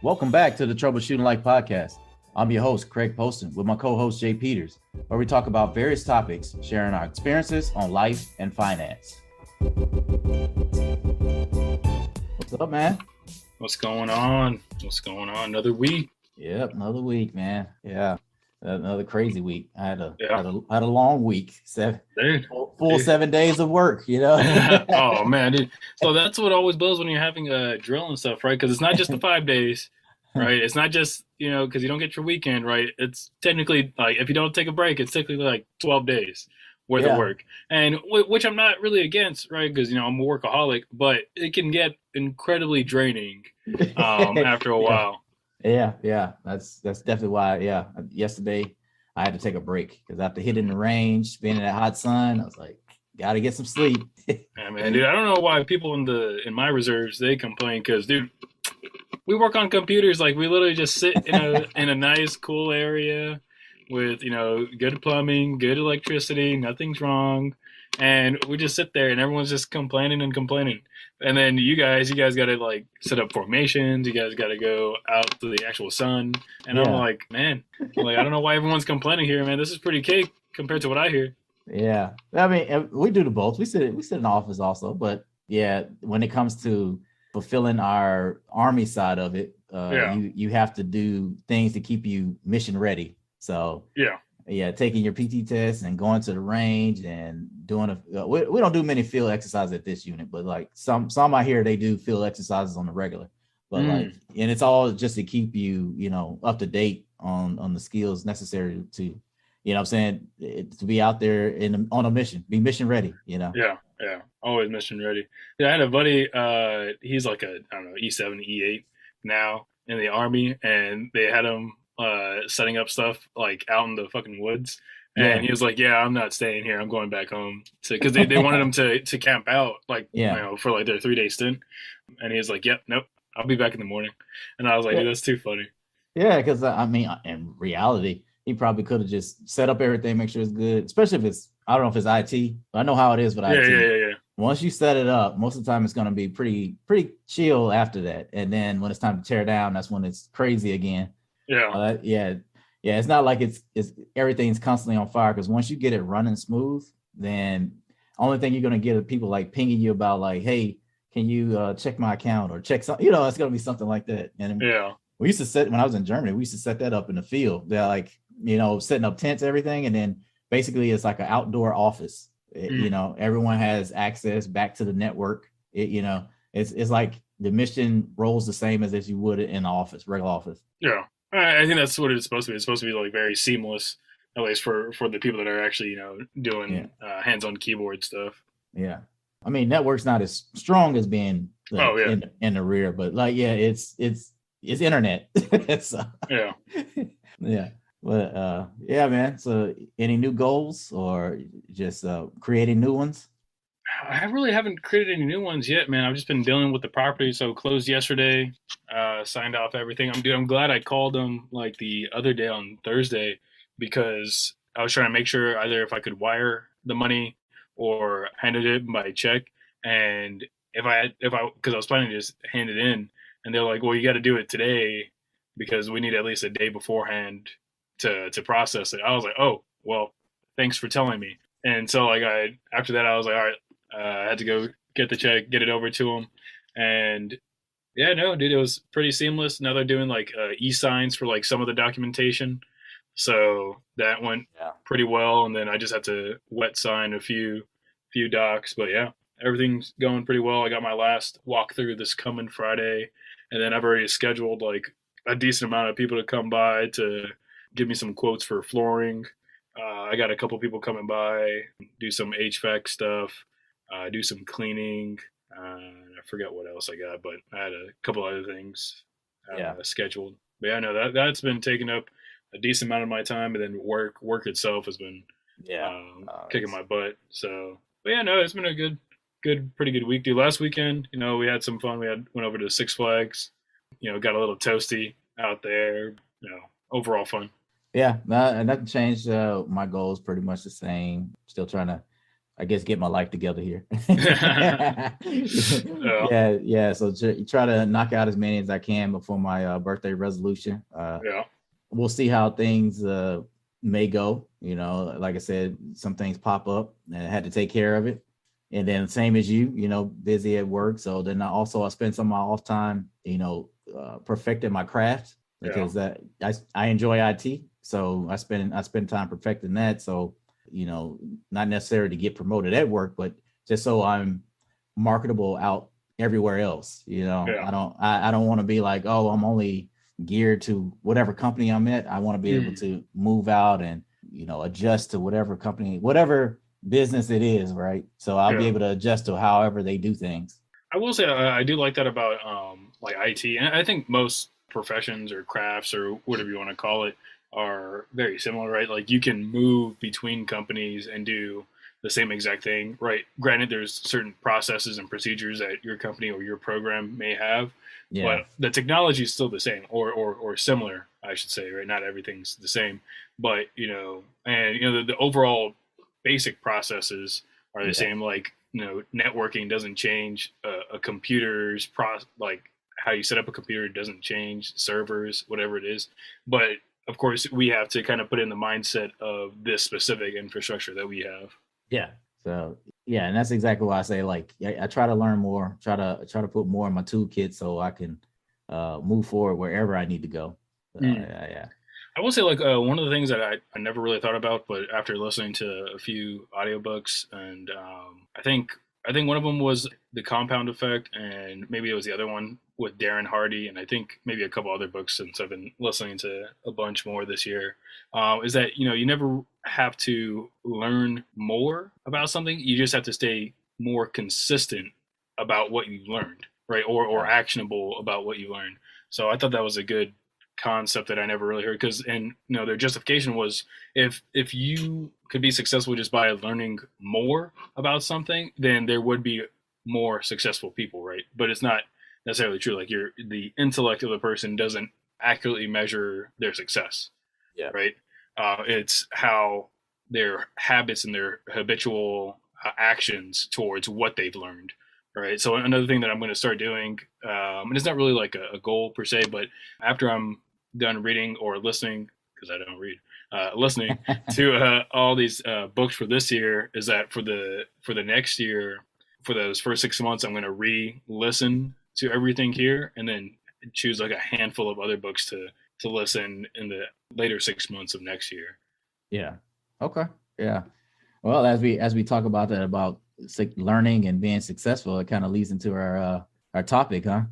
Welcome back to the Troubleshooting Like podcast. I'm your host, Craig Poston, with my co-host, Jay Peters, where we talk about various topics, sharing our experiences on life and finance. What's up, man? What's going on? Another week. Yep, another week, man. Yeah, another crazy week. I had a long week. Dude. Full 7 days of work. Oh man, dude. So that's what always blows when you're having a drill and stuff, right? Because it's not just the 5 days, right? It's not just because you don't get your weekend, right? It's technically like if you don't take a break, it's technically like 12 days worth of work, and which I'm not really against, right? Because I'm a workaholic, but it can get incredibly draining after a while. Yeah. That's definitely why. Yeah, yesterday I had to take a break because after hitting the range, being in that hot sun, I was like, gotta get some sleep. Yeah, man, dude. I don't know why people in my reserves they complain because, dude, we work on computers. Like we literally just sit in a nice, cool area with good plumbing, good electricity, nothing's wrong, and we just sit there and everyone's just complaining and complaining. And then you guys got to like set up formations. You guys got to go out to the actual sun. And I'm like, man, I don't know why everyone's complaining here, man. This is pretty cake compared to what I hear. Yeah, I mean, we do the both. We sit in the office also, but yeah, when it comes to fulfilling our Army side of it, you have to do things to keep you mission ready. So yeah, taking your PT test and going to the range and doing we don't do many field exercises at this unit, but like some I hear they do field exercises on the regular, but and it's all just to keep you up to date on the skills necessary to what I'm saying, to be out there on a mission, be mission ready, Yeah, always mission ready. Yeah, I had a buddy, he's like I don't know, E7, E8 now in the Army, and they had him setting up stuff like out in the fucking woods. And he was like, yeah, I'm not staying here. I'm going back home. Because they wanted him to camp out, like, for like their 3-day stint. And he was like, yep, nope, I'll be back in the morning. And I was like, dude, that's too funny. Yeah, because I mean, in reality, he probably could have just set up everything, make sure it's good, especially if it's, I don't know if it's IT, but I know how it is with IT. Yeah. Once you set it up, most of the time it's going to be pretty chill after that. And then when it's time to tear down, that's when it's crazy again. Yeah. It's not like it's everything's constantly on fire, because once you get it running smooth, then only thing you're going to get are people like pinging you about like, hey, can you check my account or check something? It's going to be something like that. And we used to when I was in Germany, we used to set that up in the field. They're like, setting up tents, everything. And then basically it's like an outdoor office. Everyone has access back to the network. It's like the mission rolls the same as if you would in an office, regular office. Yeah. I think that's what it's supposed to be. It's supposed to be like very seamless, at least for the people that are actually, doing hands-on keyboard stuff. Yeah. I mean, network's not as strong as being in the rear, but like, it's internet. So, yeah. But man. So any new goals or just creating new ones? I really haven't created any new ones yet, man. I've just been dealing with the property. So closed yesterday, signed off everything. I'm glad I called them like the other day on Thursday, because I was trying to make sure either if I could wire the money or handed it by check. And because I was planning to just hand it in, and they're like, well, you got to do it today because we need at least a day beforehand to process it. I was like, oh, well, thanks for telling me. And so like after that, I was like, all right, I had to go get the check, get it over to them. And yeah, no, dude, it was pretty seamless. Now they're doing like e-signs for like some of the documentation. So that went pretty well. And then I just had to wet sign a few docs. But yeah, everything's going pretty well. I got my last walkthrough this coming Friday. And then I've already scheduled like a decent amount of people to come by to give me some quotes for flooring. I got a couple people coming by, do some HVAC stuff, do some cleaning. I forget what else I got, but I had a couple other things scheduled. But yeah, no, that's been taking up a decent amount of my time, and then work itself has been kicking my butt. So, but yeah, no, it's been a pretty good week. Dude, last weekend, we had some fun. We went over to Six Flags, got a little toasty out there. Overall fun. Yeah, nothing changed. My goal is pretty much the same. Still trying to I guess get my life together here. Yeah. Yeah. So try to knock out as many as I can before my birthday resolution. Yeah. We'll see how things may go. Like I said, some things pop up and I had to take care of it. And then same as you, busy at work. So then I spend some of my off time, perfecting my craft because I enjoy IT. So I spend time perfecting that. So, not necessarily to get promoted at work, but just so I'm marketable out everywhere else. I don't want to be like, oh, I'm only geared to whatever company I'm at. I want to be able to move out and, adjust to whatever company, whatever business it is, right? So I'll be able to adjust to however they do things. I will say I do like that about like IT, and I think most professions or crafts or whatever you want to call it are very similar, right? Like you can move between companies and do the same exact thing, right? Granted, there's certain processes and procedures that your company or your program may have, but the technology is still the same or similar, I should say, right? Not everything's the same, but the overall basic processes are the same. Like networking doesn't change. A computer's like how you set up a computer doesn't change. Servers, whatever it is, but of course we have to kind of put in the mindset of this specific infrastructure that we have. Yeah. So and that's exactly why I say like I try to learn more, try to put more in my toolkit so I can move forward wherever I need to go. Yeah. I will say, like, one of the things that I never really thought about, but after listening to a few audiobooks, and I think one of them was The Compound Effect, and maybe it was the other one with Darren Hardy, and I think maybe a couple other books since I've been listening to a bunch more this year, is that, you never have to learn more about something. You just have to stay more consistent about what you learned, right? Or actionable about what you learned. So I thought that was a good concept that I never really heard, because their justification was if you could be successful just by learning more about something, then there would be more successful people, right? But it's not necessarily true. Like the intellect of the person doesn't accurately measure their success, right? It's how their habits and their habitual actions towards what they've learned, right? So another thing that I'm going to start doing, and it's not really like a goal per se, but after I'm done reading or listening, because I don't read, listening to all these books for this year, is that for the next year, for those first 6 months, I'm going to re-listen to everything here, and then choose like a handful of other books to listen in the later 6 months of next year. Yeah. Okay. Yeah. Well, as we talk about that, about learning and being successful, it kind of leads into our topic, huh?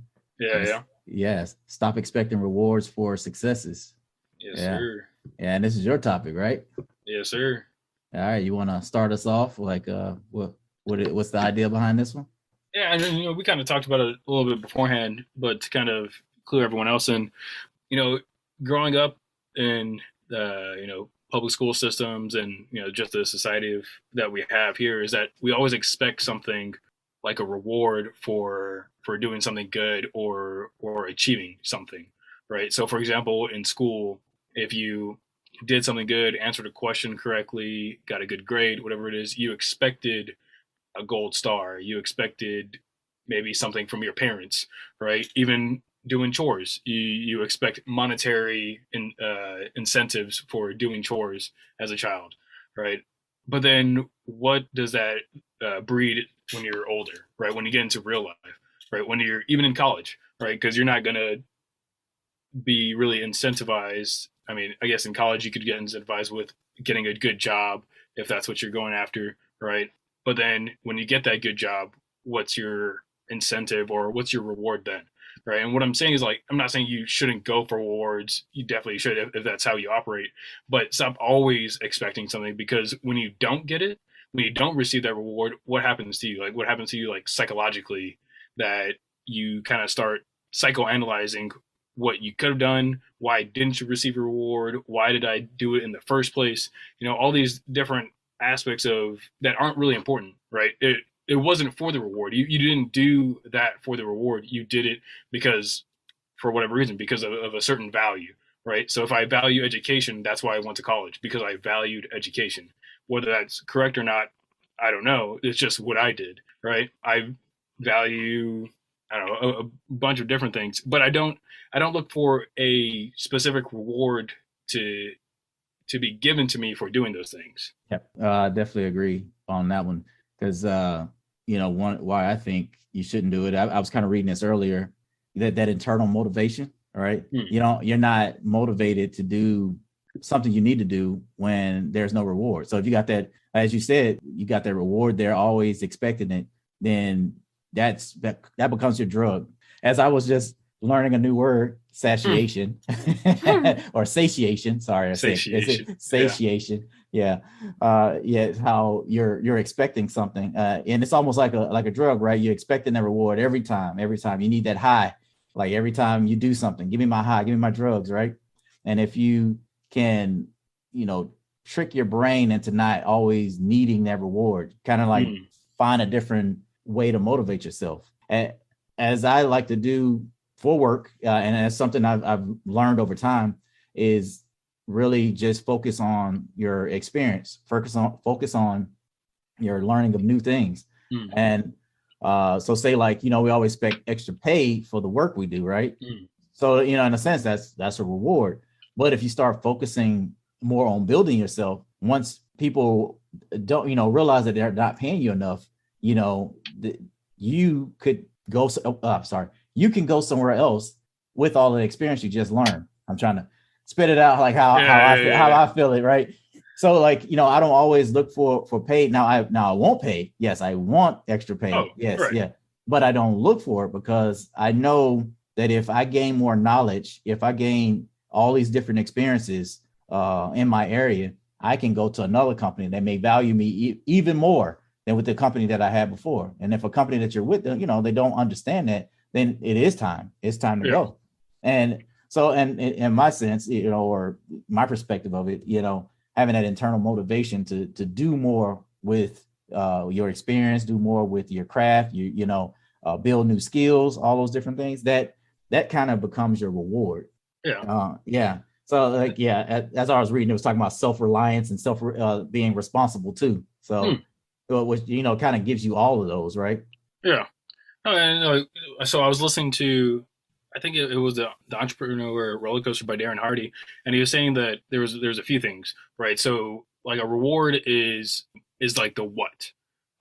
Yes. Stop expecting rewards for successes. Yes, sir. Yeah, and this is your topic, right? Yes, sir. All right. You want to start us off? Like, what's the idea behind this one? Yeah, and then, we kind of talked about it a little bit beforehand, but to kind of clue everyone else in, growing up in public school systems and just the society that we have here, is that we always expect something like a reward for doing something good or achieving something, right? So for example, in school, if you did something good, answered a question correctly, got a good grade, whatever it is, you expected a gold star. You expected maybe something from your parents, right? Even doing chores, you expect monetary incentives for doing chores as a child, right? But then what does that breed when you're older, right? When you get into real life, right? When you're even in college, right? Because you're not going to be really incentivized. I mean, I guess in college you could get incentivized with getting a good job if that's what you're going after, right? But then when you get that good job, what's your incentive or what's your reward then? Right. And what I'm saying is, like, I'm not saying you shouldn't go for rewards. You definitely should if that's how you operate, but stop always expecting something, because when you don't get it, when you don't receive that reward, what happens to you? Like, what happens to you, like, psychologically, that you kind of start psychoanalyzing what you could have done. Why didn't you receive a reward? Why did I do it in the first place? All these different aspects of that aren't really important, right? It wasn't for the reward. You didn't do that for the reward. You did it because, for whatever reason, because of a certain value, right? So if I value education, that's why I went to college, because I valued education. Whether that's correct or not, I don't know. It's just what I did, right? I value, I don't know, a bunch of different things, but I don't look for a specific reward to to be given to me for doing those things. Yep. I definitely agree on that one because one why I think you shouldn't do it. I was kind of reading this earlier that internal motivation. All right, you're not motivated to do something you need to do when there's no reward. So if you got that, as you said, you got that reward, they're always expecting it. Then that becomes your drug. As I was just learning a new word, satiation or satiation. Sorry, I said satiation. Yeah. Yeah. How you're expecting something, and it's almost like a drug, right? You're expecting that reward every time. You need that high. Like every time you do something, give me my high, give me my drugs, right? And if you can, trick your brain into not always needing that reward, kind of like find a different way to motivate yourself. As I like to do for work, and that's something I've learned over time, is really just focus on your experience, focus on your learning of new things. And so say like, we always expect extra pay for the work we do, right? So, in a sense, that's a reward. But if you start focusing more on building yourself, once people don't, realize that they're not paying you enough, you could go, you can go somewhere else with all the experience you just learned. I'm trying to spit it out like how I feel it, right? So like, I don't always look for pay. Now I won't pay. Yes, I want extra pay. Oh, yes, right. yeah. But I don't look for it because I know that if I gain more knowledge, if I gain all these different experiences in my area, I can go to another company that may value me even more than with the company that I had before. And if a company that you're with, they don't understand that, then it is time. It's time to go. And so, and in my sense, or my perspective of it, having that internal motivation to do more with your experience, do more with your craft, build new skills, all those different things, that kind of becomes your reward. Yeah. So like, as I was reading, it was talking about self-reliance and being responsible too. So, which, kind of gives you all of those, right? Yeah. And so I was listening to, I think it was the Entrepreneur Roller Coaster by Darren Hardy, and he was saying that there's a few things, right? So like a reward is like the what,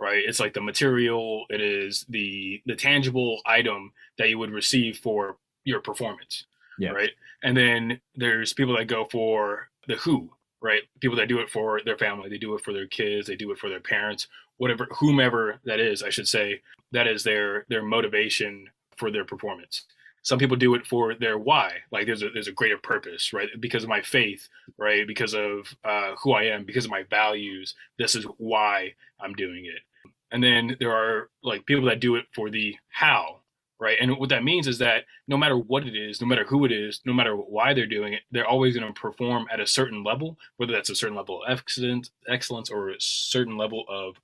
right? It's like the material, it is the tangible item that you would receive for your performance, right? And then there's people that go for the who, right? People that do it for their family, they do it for their kids, they do it for their parents, whatever, whomever that is, I should say, that is their motivation for their performance. Some people do it for their why, like there's a greater purpose, right? Because of my faith, right? Because of who I am, because of my values. This is why I'm doing it. And then there are like people that do it for the how, right? And what that means is that no matter what it is, no matter who it is, no matter why they're doing it, they're always going to perform at a certain level, whether that's a certain level of excellence or a certain level of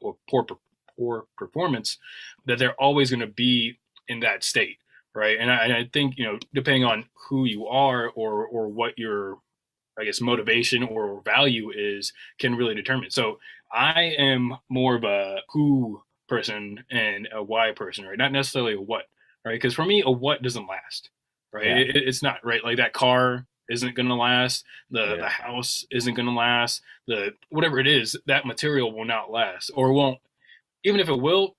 or poor performance, that they're always going to be in that state, right? And I think, depending on who you are or what your, I guess, motivation or value is, can really determine. So I am more of a who person and a why person, right? Not necessarily a what, right? Because for me, a what doesn't last, right? It's not, right? Like that car isn't going to last. The house isn't going to last. The whatever it is, that material will not last, or won't. Even if it will,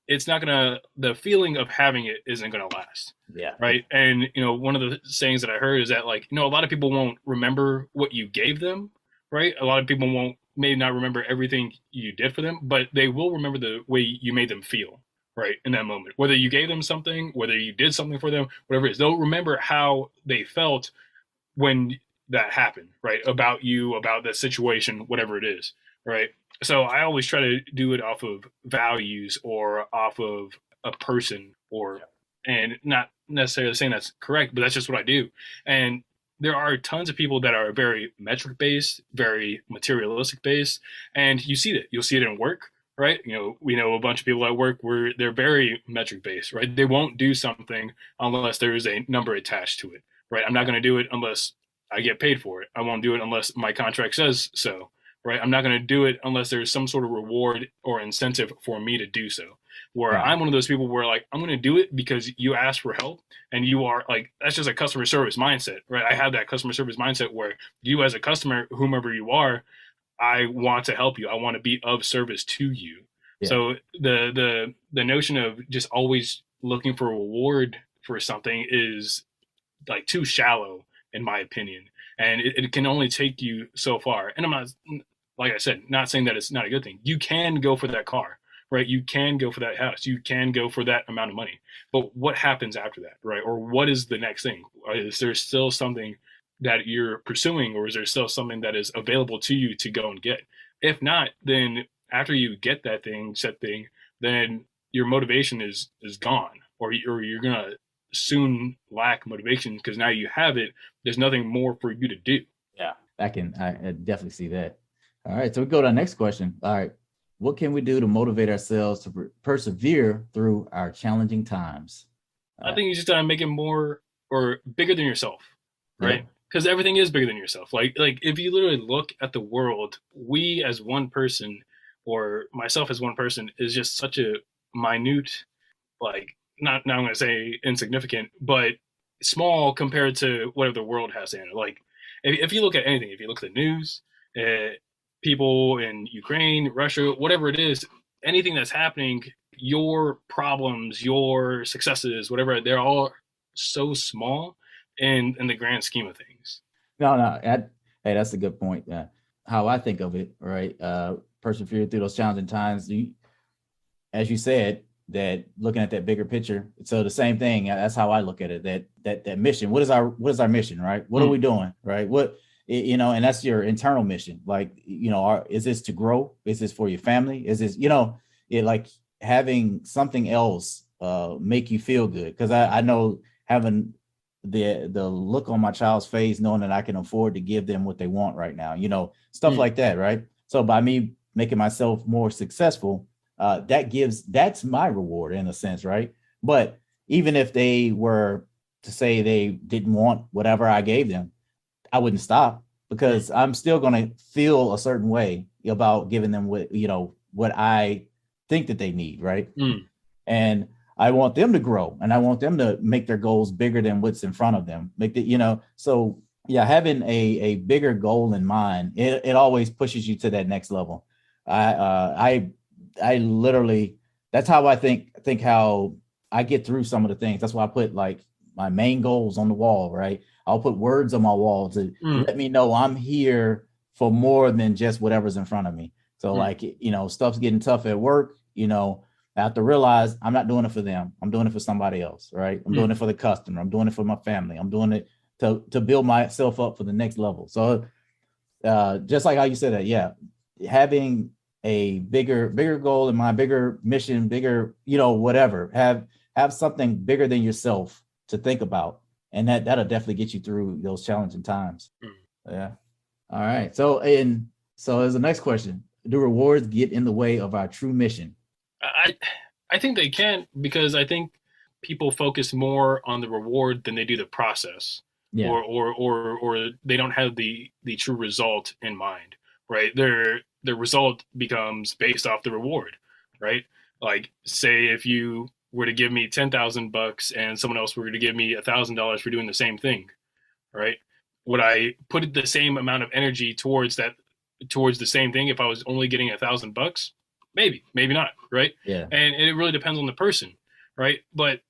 it's not gonna, the feeling of having it isn't gonna last. Right. And one of the sayings that I heard is that, like, a lot of people won't remember what you gave them, right? A lot of people may not remember everything you did for them, but they will remember the way you made them feel, right, in that moment. Whether you gave them something, whether you did something for them, whatever it is, they'll remember how they felt when that happened, right? About you, about that situation, whatever it is, right? So I always try to do it off of values or off of a person, or, and not necessarily saying that's correct, but that's just what I do. And there are tons of people that are very metric based, very materialistic based, and you see that. You'll see it in work, right? We know a bunch of people at work where they're very metric based, right? They won't do something unless there is a number attached to it, right? I'm not going to do it unless I get paid for it. I won't do it unless my contract says so, right? I'm not going to do it unless there's some sort of reward or incentive for me to do so. Where I'm one of those people where like, I'm going to do it because you asked for help, and you are like, that's just a customer service mindset, right? I have that customer service mindset where you as a customer, whomever you are, I want to help you. I want to be of service to you. Yeah. So the notion of just always looking for a reward for something is like too shallow, in my opinion, and it can only take you so far. And I'm not, like I said, not saying that it's not a good thing. You can go for that car, right? You can go for that house. You can go for that amount of money. But what happens after that, right? Or what is the next thing? Is there still something that you're pursuing, or is there still something that is available to you to go and get? If not, then after you get that thing, said thing, then your motivation is gone, or you're gonna soon lack motivation because now you have it. There's nothing more for you to do. Yeah, I definitely see that. All right, so we go to our next question. All right, what can we do to motivate ourselves to persevere through our challenging times? I think you just gotta make it more or bigger than yourself, right? Because everything is bigger than yourself. Like if you literally look at the world, we as one person, or myself as one person, is just such a minute, like, not I'm going to say insignificant, but small compared to whatever the world has in it. Like if you look at anything, if you look at the news, people in Ukraine, Russia, whatever it is, anything that's happening, your problems, your successes, whatever, they're all so small in the grand scheme of things. No, hey, that's a good point. How I think of it, right? Persevere through those challenging times. As you said, that looking at that bigger picture. So the same thing. That's how I look at it. That mission. What is our mission, right? What are we doing, right? And that's your internal mission. Like, is this to grow? Is this for your family? Is this, like having something else make you feel good? Because I know having the look on my child's face, knowing that I can afford to give them what they want right now, stuff like that, right? So by me making myself more successful, that's my reward in a sense, right? But even if they were to say they didn't want whatever I gave them, I wouldn't stop, because I'm still going to feel a certain way about giving them what I think that they need, right? And I want them to grow, and I want them to make their goals bigger than what's in front of them. So yeah, having a bigger goal in mind, it always pushes you to that next level. I literally, that's how I think how I get through some of the things. That's why I put like my main goals on the wall, right? I'll put words on my wall to let me know I'm here for more than just whatever's in front of me. So like, stuff's getting tough at work, I have to realize I'm not doing it for them. I'm doing it for somebody else, right? I'm doing it for the customer. I'm doing it for my family. I'm doing it to build myself up for the next level. So just like how you said that, yeah, having a bigger goal in mind, bigger mission, bigger, whatever, have something bigger than yourself to think about. And that'll definitely get you through those challenging times. Yeah. All right. So as the next question, do rewards get in the way of our true mission? I think they can, because I think people focus more on the reward than they do the process. Yeah. Or they don't have the true result in mind, right? Their result becomes based off the reward, right? Like, say if you were to give me $10,000 and someone else were to give me $1,000 for doing the same thing, right? Would I put the same amount of energy towards the same thing if I was only getting $1,000? Maybe not, right? Yeah. And it really depends on the person, right? But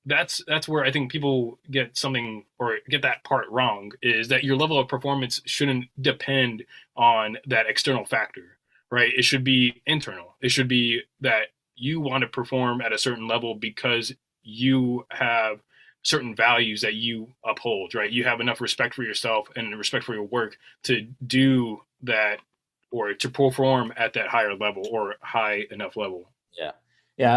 that's where I think people get something, or get that part wrong, is that your level of performance shouldn't depend on that external factor, right? It should be internal. It should be that you want to perform at a certain level because you have certain values that you uphold, right? You have enough respect for yourself and respect for your work to do that, or to perform at that higher level or high enough level. Yeah.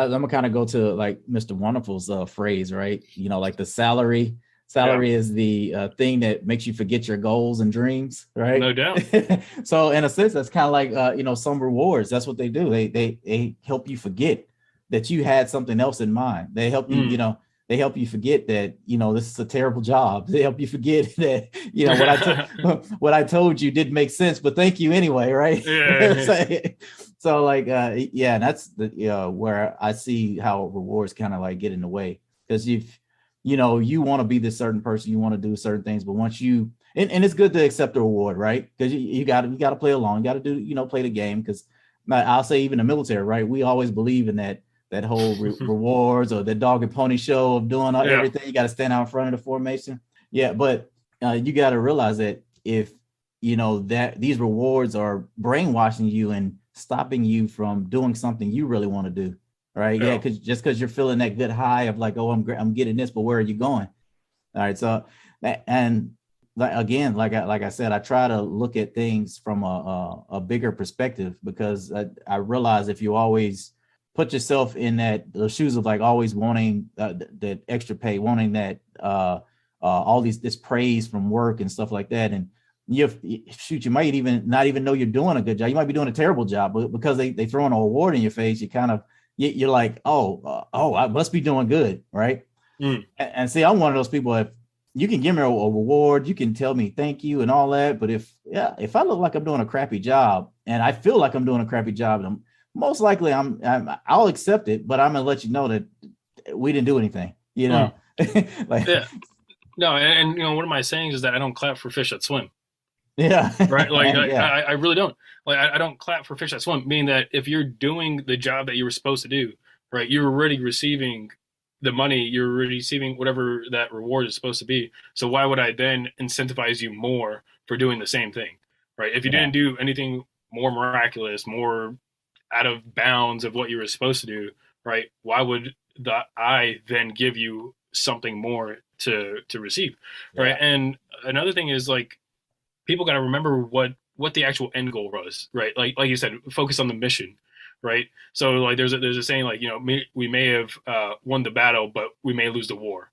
I'm gonna kind of go to like Mr. Wonderful's phrase, right? Like the salary is the thing that makes you forget your goals and dreams, right? No doubt. So in a sense, that's kind of like, some rewards. That's what they do. They help you forget that you had something else in mind. They help you, they help you forget that, this is a terrible job. They help you forget that, what I told you didn't make sense, but thank you anyway, right? Yeah. So like, yeah, and that's the where I see how rewards kind of like get in the way, because if you want to be this certain person, you want to do certain things, but once you and it's good to accept a reward, right? Because you got to play along, you got to do play the game, because I'll say even the military, right? We always believe in that whole rewards or the dog and pony show of doing everything. You got to stand out in front of the formation. Yeah, but you got to realize that if that these rewards are brainwashing you and stopping you from doing something you really want to do, right? Yeah, because just you're feeling that good high of like, oh, I'm getting this, but where are you going? All right, so and again, like I said, I try to look at things from a bigger perspective, because I realize if you always put yourself in the shoes of like always wanting that extra pay, wanting that all this praise from work and stuff like that, and you might even not even know you're doing a good job. You might be doing a terrible job, but because they throw an award in your face, you kind of you're like, oh, I must be doing good, right? And see, I'm one of those people. If you can give me a reward, you can tell me thank you and all that, but if I look like I'm doing a crappy job and I feel like I'm doing a crappy job, and most likely I'll accept it, but I'm gonna let you know that we didn't do anything, like, yeah. No, and one of my sayings is that I don't clap for fish that swim. Yeah. Right. Like I really don't. Like I don't clap for fish that swim, meaning that if you're doing the job that you were supposed to do, right, you're already receiving the money, you're receiving whatever that reward is supposed to be. So why would I then incentivize you more for doing the same thing? Right. If you didn't do anything more miraculous, more out of bounds of what you were supposed to do, right, why would I then give you something more to receive? Right. And another thing is, like, people got to remember what the actual end goal was, right? Like you said, focus on the mission, right? So like there's a saying, like, we may have won the battle, but we may lose the war,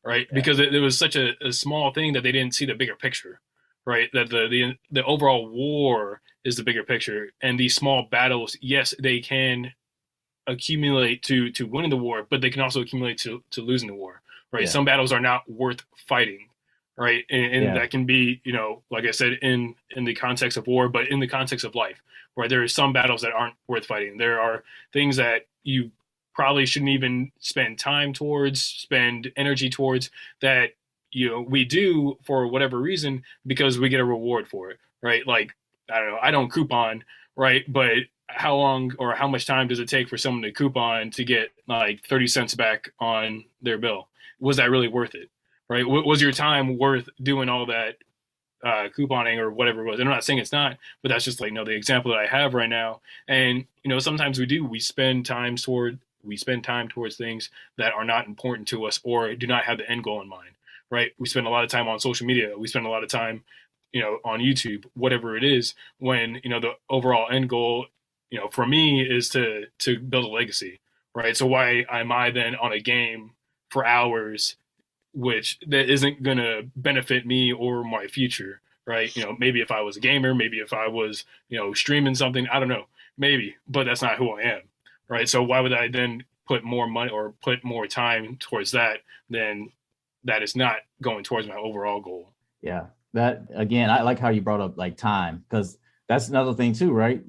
right? Because it was such a small thing that they didn't see the bigger picture, right? That the overall war is the bigger picture, and these small battles, yes, they can accumulate to winning the war, but they can also accumulate to losing the war, right? Some battles are not worth fighting, right? And that can be, like I said, in the context of war, but in the context of life, right? There are some battles that aren't worth fighting. There are things that you probably shouldn't even spend time towards, spend energy towards, that we do for whatever reason because we get a reward for it, right? Like, I don't know, I don't coupon, right? But how long or how much time does it take for someone to coupon to get like 30 cents back on their bill? Was that really worth it? Right? Was your time worth doing all that couponing or whatever it was? And I'm not saying it's not, but that's just like, the example that I have right now. And, sometimes we spend time towards things that are not important to us or do not have the end goal in mind, right? We spend a lot of time on social media. We spend a lot of time, on YouTube, whatever it is, when, the overall end goal, for me, is to build a legacy, right? So why am I then on a game for hours, which that isn't going to benefit me or my future, right? Maybe if I was a gamer, maybe if I was, streaming something, I don't know, maybe, but that's not who I am, right? So why would I then put more money or put more time towards that than that is not going towards my overall goal? Yeah, that, again, I like how you brought up like time, because that's another thing too, right?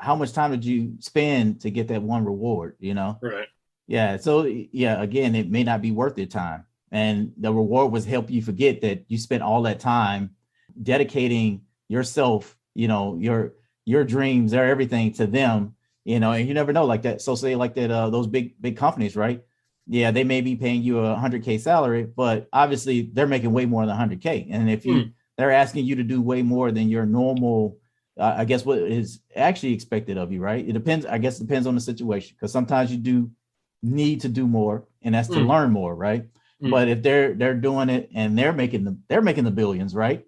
How much time did you spend to get that one reward, Right. Yeah. So yeah, again, it may not be worth your time. And the reward was help you forget that you spent all that time dedicating yourself, your dreams, or everything to them, and you never know, like that. So say like that, those big companies, right? Yeah, they may be paying you a 100K salary, but obviously they're making way more than 100K. And if they're asking you to do way more than your normal, I guess what is actually expected of you, right? It depends. I guess it depends on the situation, because sometimes you do need to do more, and that's to learn more, right? But if they're doing it and they're making the billions, right?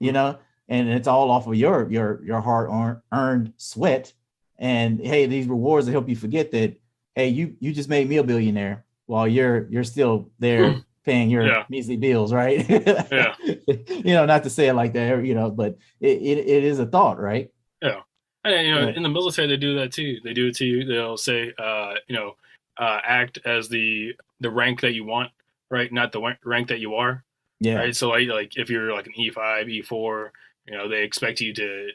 And it's all off of your hard earned sweat. And hey, these rewards will help you forget that, hey, you just made me a billionaire while you're still there paying your measly bills, right? Yeah. Not to say it like that, but it is a thought, right? Yeah. And, in the military, they do that too. They do it to you. They'll say, act as the the rank that you want, right? Not the rank that you are. Yeah. Right. So like if you're like an E5, E4, they expect you to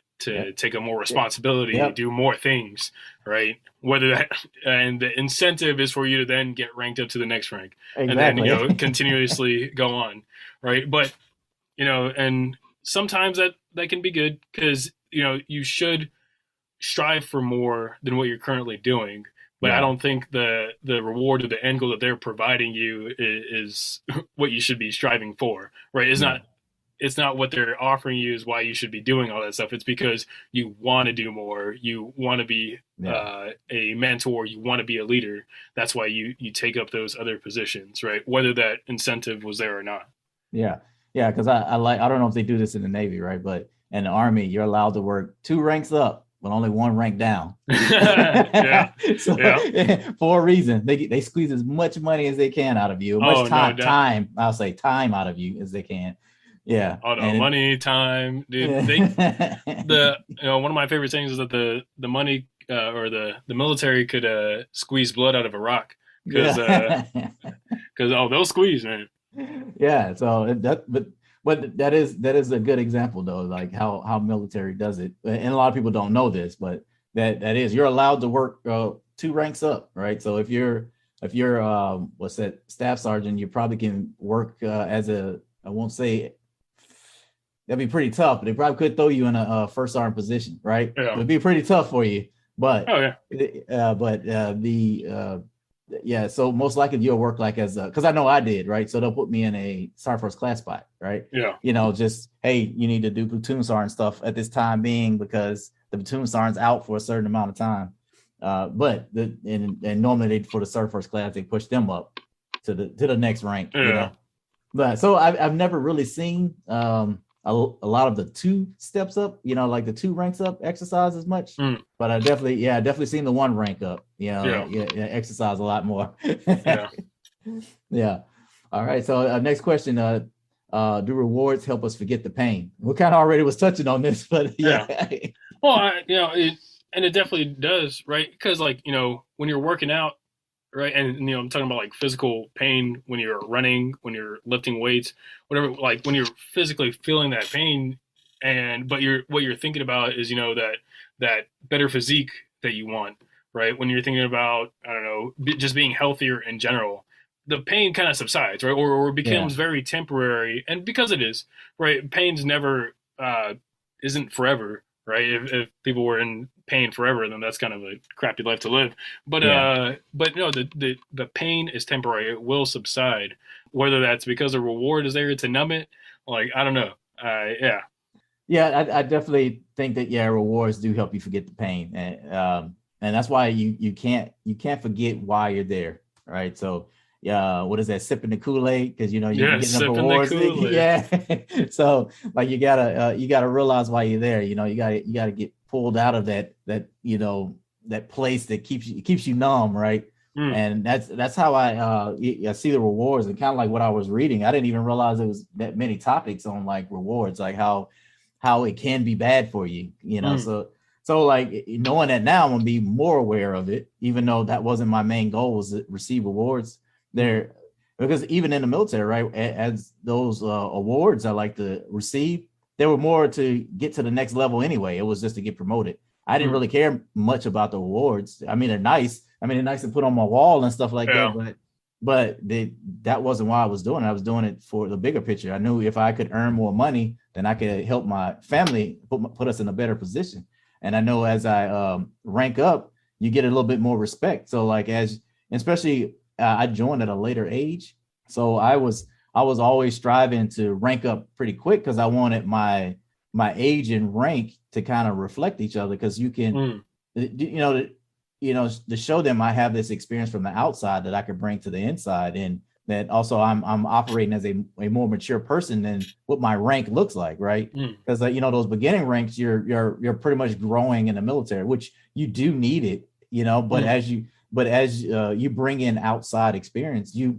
take on more responsibility, do more things, right? Whether that and the incentive is for you to then get ranked up to the next rank, Exactly. and then continuously go on, right? But and sometimes that can be good because you should strive for more than what you're currently doing. But I don't think the reward or the end goal that they're providing you is what you should be striving for, right? It's not what they're offering you is why you should be doing all that stuff. It's because you want to do more. You want to be a mentor. You want to be a leader. That's why you take up those other positions, right? Whether that incentive was there or not. Yeah. Yeah. Because I don't know if they do this in the Navy, right? But in the Army, you're allowed to work 2 ranks up, but only 1 rank down. For a reason, they squeeze as much money as they can out of you, time. I'll say time out of you as they can. Yeah. Oh no, money, time, dude. One of my favorite things is that the money or the military could squeeze blood out of a rock because they'll squeeze, man. Yeah. So but that is a good example though, like how military does it. And a lot of people don't know this, but that is you're allowed to work 2 ranks up, right? So if you're what's that, staff sergeant, you probably can work as a, I won't say that'd be pretty tough, but they probably could throw you in a first sergeant position, right? Yeah. It'd be pretty tough for you, but so most likely you'll work like as because I know I did, right? So they'll put me in a sergeant first class spot, right? Yeah. Just, hey, you need to do platoon sergeant stuff at this time being because the platoon sergeant's out for a certain amount of time. But normally for the sergeant first class, they push them up to the next rank, But so I've never really seen a lot of the 2 steps up, like the 2 ranks up exercise as much, but I definitely seen the 1 rank up, exercise a lot more. Yeah. All right. So next question, do rewards help us forget the pain? We kind of already was touching on this, but Well, it definitely does, right? Because when you're working out, right, and I'm talking about like physical pain when you're running, when you're lifting weights, whatever, like when you're physically feeling that pain, but what you're thinking about is that better physique that you want, right? When you're thinking about, I don't know, just being healthier in general, the pain kind of subsides, right, or becomes very temporary, and because it is, right, pain's never isn't forever, right? If people were in pain forever, then that's kind of a crappy life to live. But no, the pain is temporary. It will subside. Whether that's because a reward is there to numb it, like I don't know. Yeah, I definitely think that rewards do help you forget the pain, and that's why you can't forget why you're there, right? So what is that, sipping the Kool-Aid, because you're getting the rewards. So like you gotta realize why you're there. You gotta get pulled out of that that place that keeps you numb, right? And that's how I see the rewards, and kind of like what I was reading, I didn't even realize there was that many topics on like rewards, like how it can be bad for you, so like knowing that now, I'm gonna be more aware of it, even though that wasn't my main goal, was to receive rewards there, because even in the military, right, as those awards I like to receive, they were more to get to the next level anyway. It was just to get promoted. I didn't really care much about the awards. I mean, they're nice. They're nice to put on my wall and stuff like that, but that wasn't why I was doing it. I was doing it for the bigger picture. I knew if I could earn more money, then I could help my family, put us in a better position. And I know as I rank up, you get a little bit more respect. So like especially I joined at a later age, so I was always striving to rank up pretty quick because I wanted my age and rank to kind of reflect each other, because you can to show them I have this experience from the outside that I could bring to the inside, and that also I'm operating as a more mature person than what my rank looks like, right? Because those beginning ranks, you're pretty much growing in the military, which you do need it, but as you bring in outside experience, you're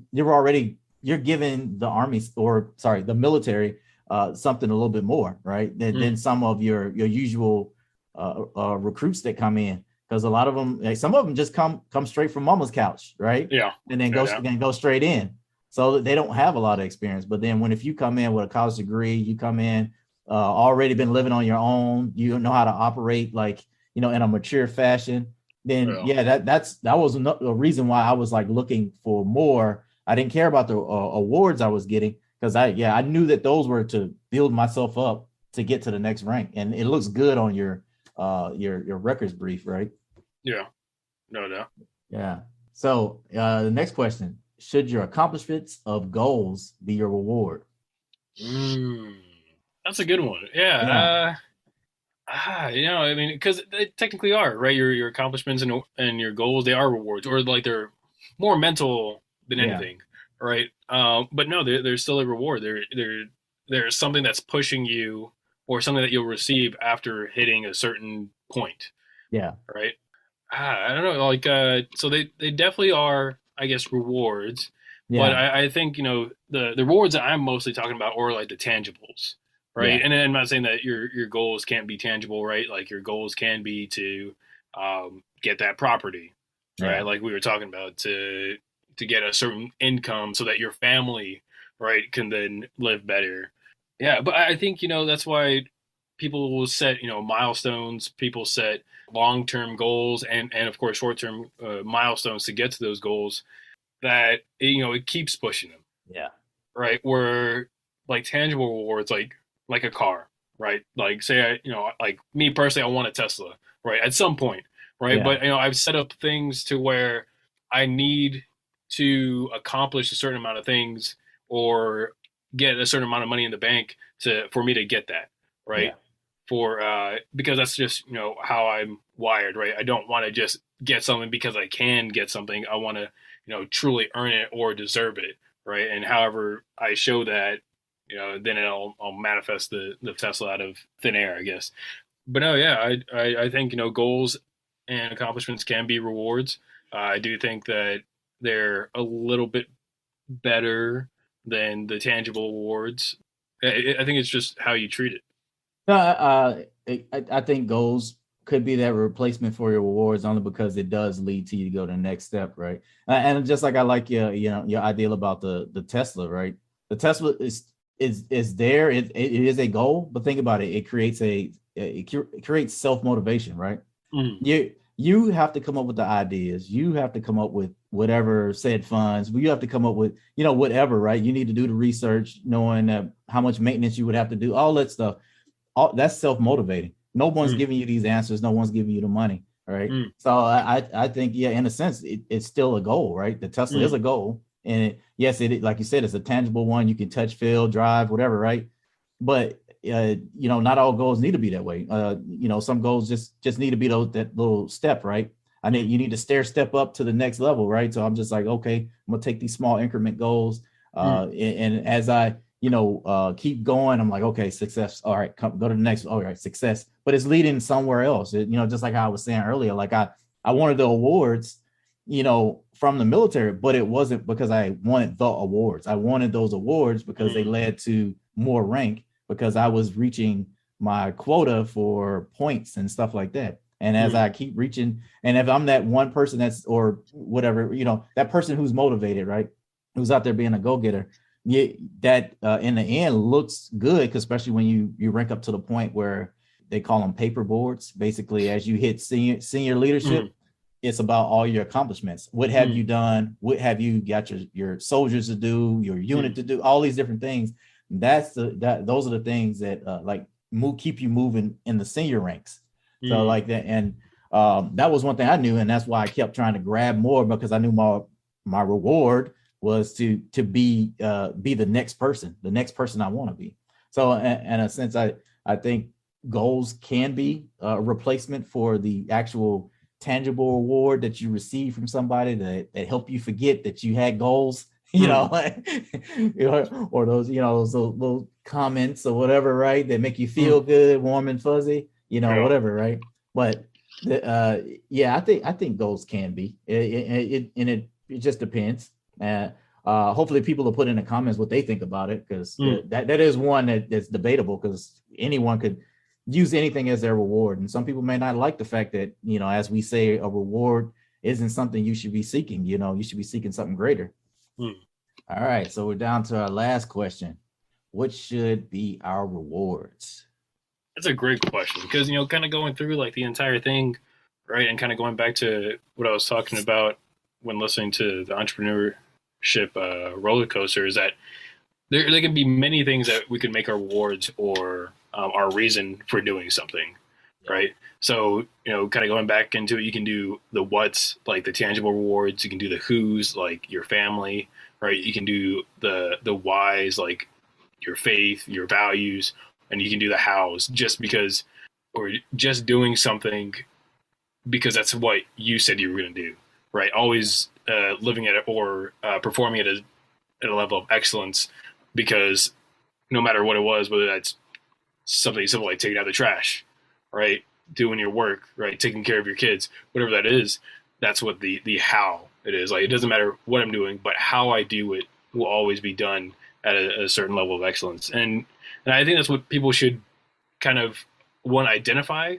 giving the military something a little bit more, right, than some of your usual recruits that come in, because a lot of them, like, some of them just come straight from mama's couch, right? Yeah. And then go straight in. So they don't have a lot of experience. But then if you come in with a college degree, you come in already been living on your own, you know how to operate like, in a mature fashion, then that was a reason why I was like looking for more. I didn't care about the awards I was getting, because I knew that those were to build myself up to get to the next rank, and it looks good on your records brief, right? Yeah, no doubt. Yeah. So the next question: should your accomplishments of goals be your reward? That's a good one. Yeah. I mean, because they technically are, right? Your accomplishments and your goals, they are rewards, or like they're more mental than anything, right? But no, they're still a reward. There's something that's pushing you, or something that you'll receive after hitting a certain point. Yeah. Right. I don't know. Like, so they definitely are, I guess, rewards. Yeah. But I think, the rewards that I'm mostly talking about are like the tangibles. Right. Yeah. And I'm not saying that your goals can't be tangible, right? Like your goals can be to get that property, right? Like we were talking about, to get a certain income so that your family, right, can then live better. Yeah. But I think, that's why people will set, milestones, people set long-term goals and of course short-term milestones to get to those goals, that, it keeps pushing them. Yeah. Right. Where like tangible rewards, like a car, right? Like say like me personally, I want a Tesla, right? At some point, right? Yeah. But I've set up things to where I need to accomplish a certain amount of things or get a certain amount of money in the bank for me to get that, right? Yeah. Because that's just how I'm wired, right? I don't want to just get something because I can get something. I want to truly earn it or deserve it, right? And however I show that, then I'll manifest the Tesla out of thin air, I guess. But no, yeah, I think, goals and accomplishments can be rewards. I do think that they're a little bit better than the tangible rewards. I think it's just how you treat it. I think goals could be that replacement for your rewards, only because it does lead to you to go to the next step, right? And just like I like your ideal about the Tesla, right? The Tesla is there. It is a goal, but think about it. It creates self-motivation, right? Mm. You have to come up with the ideas. You have to come up with whatever said funds. You have to come up with, whatever, right? You need to do the research, knowing how much maintenance you would have to do, all that stuff. That's self-motivating. No one's giving you these answers. No one's giving you the money, right? So I think, in a sense, it's still a goal, right? The Tesla is a goal. And yes, like you said, it's a tangible one. You can touch, feel, drive, whatever, right? But not all goals need to be that way. Some goals just need to be that little step, right? You need to step up to the next level, right? So I'm just like, okay, I'm gonna take these small increment goals, and as I keep going, I'm like, okay, success. All right, go to the next. All right, success. But it's leading somewhere else. Just like how I was saying earlier, like I wanted the awards, from the military, but it wasn't because I wanted the awards. I wanted those awards because they led to more rank, because I was reaching my quota for points and stuff like that. And as I keep reaching, and if I'm that one person or whatever, that person who's motivated, right, who's out there being a go-getter, that in the end looks good, especially when you rank up to the point where they call them paper boards. Basically, as you hit senior leadership, it's about all your accomplishments. What have you done? What have you got your soldiers to do, your unit to do, all these different things. Those are the things that keep you moving in the senior ranks. So like that. And that was one thing I knew. And that's why I kept trying to grab more, because I knew my reward was to be the next person I want to be. So in a sense, I think goals can be a replacement for the actual tangible reward that you receive from somebody that help you forget that you had goals, or those, those little comments or whatever, right, that make you feel good, warm and fuzzy, whatever, right? But I think goals can be it just depends. Hopefully people will put in the comments what they think about it, because that is one that's debatable, because anyone could use anything as their reward. And some people may not like the fact that, as we say, a reward isn't something you should be seeking. You should be seeking something greater. All right, so we're down to our last question. What should be our rewards? That's a great question, because kind of going through like the entire thing, right, and kind of going back to what I was talking about when listening to the entrepreneurship roller coaster, is that there can be many things that we can make our rewards or our reason for doing something, right? So kind of going back into it, you can do the what's, like the tangible rewards. You can do the who's, like your family, right? You can do the why's, like your faith, your values, and you can do the how's just because, or just doing something because that's what you said you were going to do, right? Always living at it or performing at a level of excellence, because no matter what it was, whether that's something simple like taking out the trash, right, doing your work, right, taking care of your kids, whatever that is, that's what the how it is. Like, it doesn't matter what I'm doing, but how I do it will always be done at a certain level of excellence. And I think that's what people should kind of identify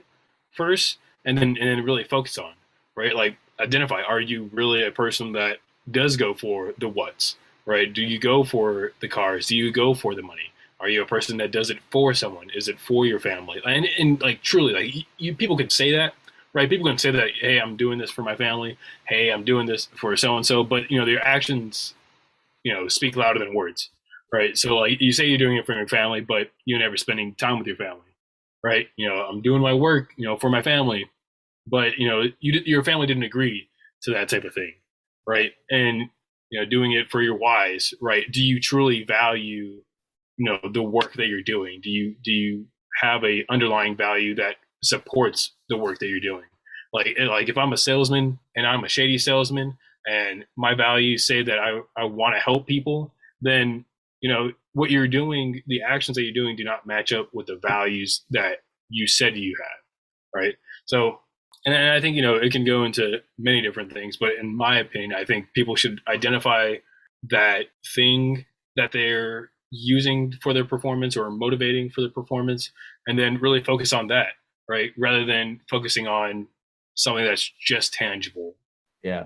first, and then really focus on, right? Like, identify, are you really a person that does go for the what's, right? Do you go for the cars? Do you go for the money? Are you a person that does it for someone? Is it for your family? And like, truly, like, people can say that, right? People can say that, hey, I'm doing this for my family. Hey, I'm doing this for so-and-so, but their actions, speak louder than words, right? So like, you say you're doing it for your family, but you're never spending time with your family, right? I'm doing my work, for my family, but your family didn't agree to that type of thing, right? And doing it for your whys, right? Do you truly value the work that you're doing? Do you have a underlying value that supports the work that you're doing? Like if I'm a salesman and I'm a shady salesman, and my values say that I want to help people, then what you're doing, the actions that you're doing, do not match up with the values that you said you had, right? So, and I think it can go into many different things, but in my opinion, I think people should identify that thing that they're using for their performance or motivating for their performance, and then really focus on that, right? Rather than focusing on something that's just tangible. Yeah.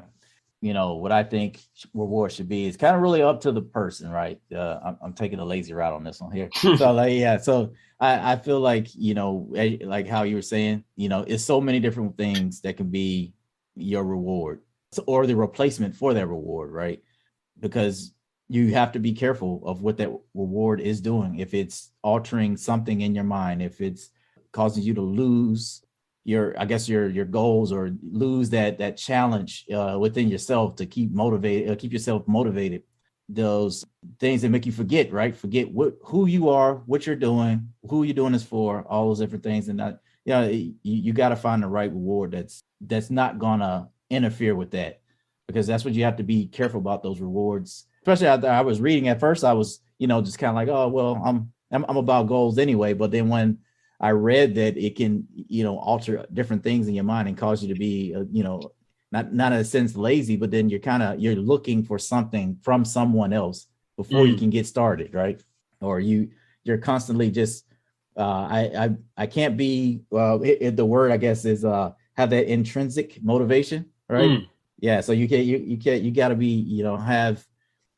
What I think reward should be is kind of really up to the person, right? I'm taking a lazy route on this one here. So so I feel like, like how you were saying, it's so many different things that can be your reward or the replacement for that reward, right? Because you have to be careful of what that reward is doing. If it's altering something in your mind, if it's causing you to lose your goals, or lose that challenge within yourself to keep yourself motivated, those things that make you forget who you are, what you're doing, who you're doing this for, all those different things. And that, you got to find the right reward that's not gonna interfere with that, because that's what you have to be careful about, those rewards. Especially after I was reading, at first I was just kind of like, oh well, I'm about goals anyway. But then when I read that it can, alter different things in your mind and cause you to be, not in a sense lazy, but then you're looking for something from someone else before you can get started, right? Or you're constantly just, I can't be, the word I guess is have that intrinsic motivation, right? Yeah. So you got to be, have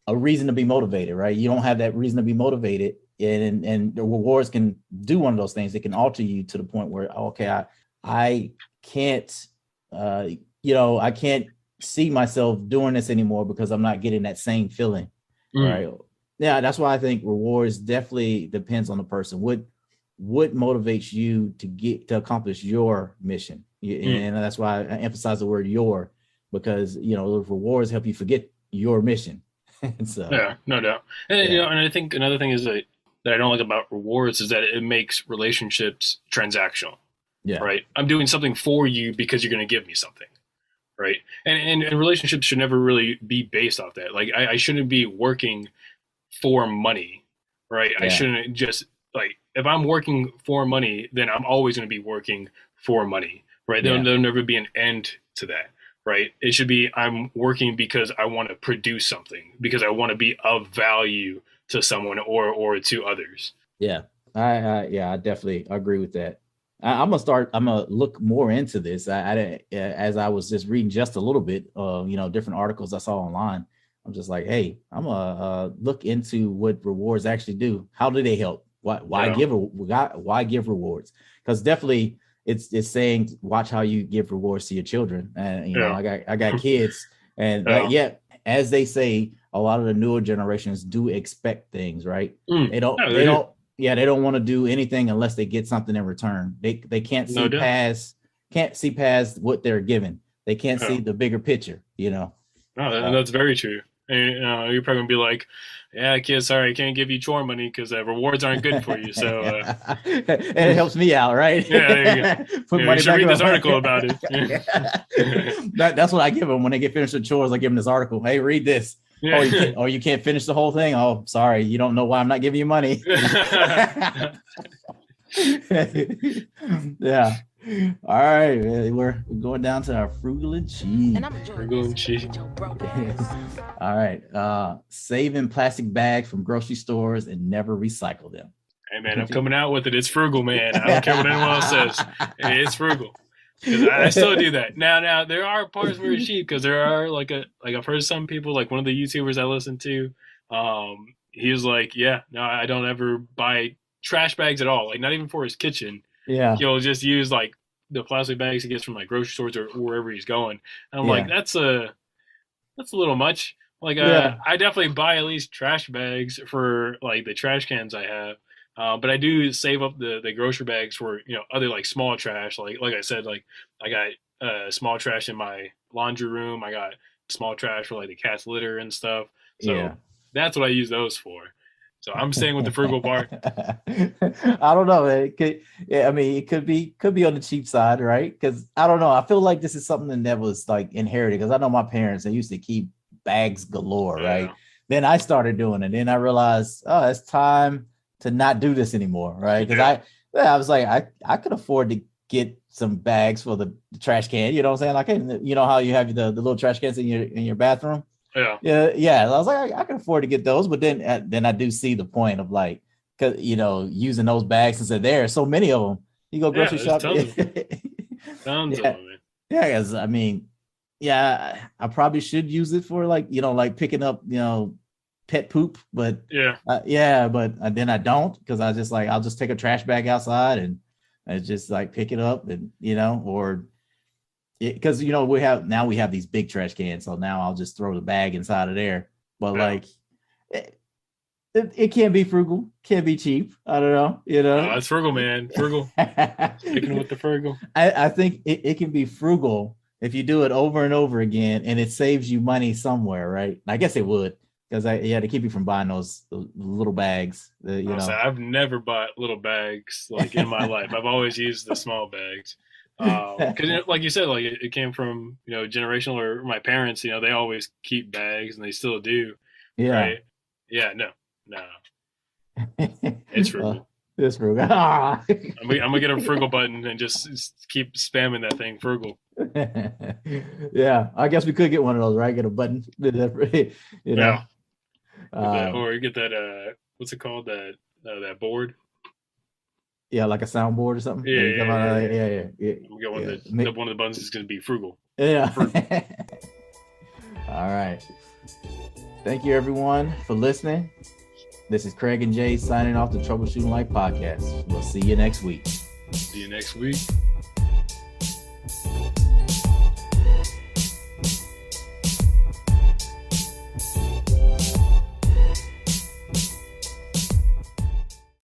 a reason to be motivated, right? You don't have that reason to be motivated. And the rewards can do one of those things. They can alter you to the point where, okay, I can't, I can't see myself doing this anymore because I'm not getting that same feeling, right? Yeah, that's why I think rewards definitely depends on the person. What motivates you to accomplish your mission? And that's why I emphasize the word "your," because those rewards help you forget your mission. So, yeah, no doubt. And and I think another thing is that I don't like about rewards is that it makes relationships transactional. Yeah. Right. I'm doing something for you because you're going to give me something. Right. And relationships should never really be based off that. Like, I shouldn't be working for money. Right. Yeah. I shouldn't just, like, if I'm working for money, then I'm always going to be working for money. Right. There'll never be an end to that. Right. It should be, I'm working because I want to produce something, because I want to be of value to someone or to others. Yeah, I definitely agree with that. I'm gonna look more into this. As I was just reading just a little bit of, different articles I saw online. I'm just like, hey, I'm gonna look into what rewards actually do. How do they help? Why give rewards? Because definitely it's saying watch how you give rewards to your children. And I got kids, and as they say, a lot of the newer generations do expect things, right? They don't want to do anything unless they get something in return. They can't see past what they're given. They can't see the bigger picture, No, that's very true. And, you're probably gonna be like, yeah, kid, sorry, I can't give you chore money because rewards aren't good for you. So and it helps me out, right? Yeah, there you go. Put money you should read this article about it. That's what I give them when they get finished with chores. I give them this article. Hey, read this. Yeah. You can't finish the whole thing. Oh, sorry, you don't know why I'm not giving you money. Yeah. All right, we're going down to our frugal and cheap. Frugal and cheap. All right. Saving plastic bags from grocery stores and never recycle them. Hey man, I'm coming out with it. It's frugal, man. I don't care what anyone else says. It's frugal. I still do that. Now there are parts where it's cheap because there are like I've heard some people, like one of the YouTubers I listen to, he was like, yeah, no, I don't ever buy trash bags at all. Like not even for his kitchen. Yeah. He'll just use like the plastic bags he gets from like grocery stores or wherever he's going. And I'm like, that's a little much. Like I definitely buy at least trash bags for like the trash cans I have. But I do save up the grocery bags for, other like small trash. Like I said, like I got small trash in my laundry room. I got small trash for like the cat's litter and stuff. So that's what I use those for. So I'm staying with the frugal part. I don't know. It could be on the cheap side, right? Because I don't know. I feel like this is something that was like inherited. Because I know my parents, they used to keep bags galore, right? Then I started doing it. Then I realized, oh, it's time to not do this anymore, right? Because I was like, I could afford to get some bags for the trash can. You know what I'm saying? Like, you know how you have the little trash cans in your bathroom. Yeah. I was like, I can afford to get those, but then I do see the point of like, cause using those bags since there are so many of them. You go grocery shopping. Tons of them, man. Yeah, because I mean, I probably should use it for like like picking up pet poop, but but then I don't, because I'll just take a trash bag outside and I just like pick it up and or. Because we have these big trash cans, so now I'll just throw the bag inside of there. But like, it can be frugal, can be cheap. I don't know, Oh, it's frugal, man. Frugal. Sticking with the frugal. I think it can be frugal if you do it over and over again, and it saves you money somewhere, right? I guess it would, because to keep you from buying those little bags. I've never bought little bags like in my life. I've always used the small bags. Because like you said, like it came from generational, or my parents, they always keep bags and they still do. Right? No it's frugal. It's frugal. I'm gonna get a frugal button and just keep spamming that thing, frugal. I guess we could get one of those, right? Get a button. Or get that what's it called, that board. Yeah, like a soundboard or something. Yeah. One of the buttons is going to be frugal. Yeah. All right. Thank you, everyone, for listening. This is Craig and Jay signing off the Troubleshooting Life podcast. We'll see you next week. See you next week.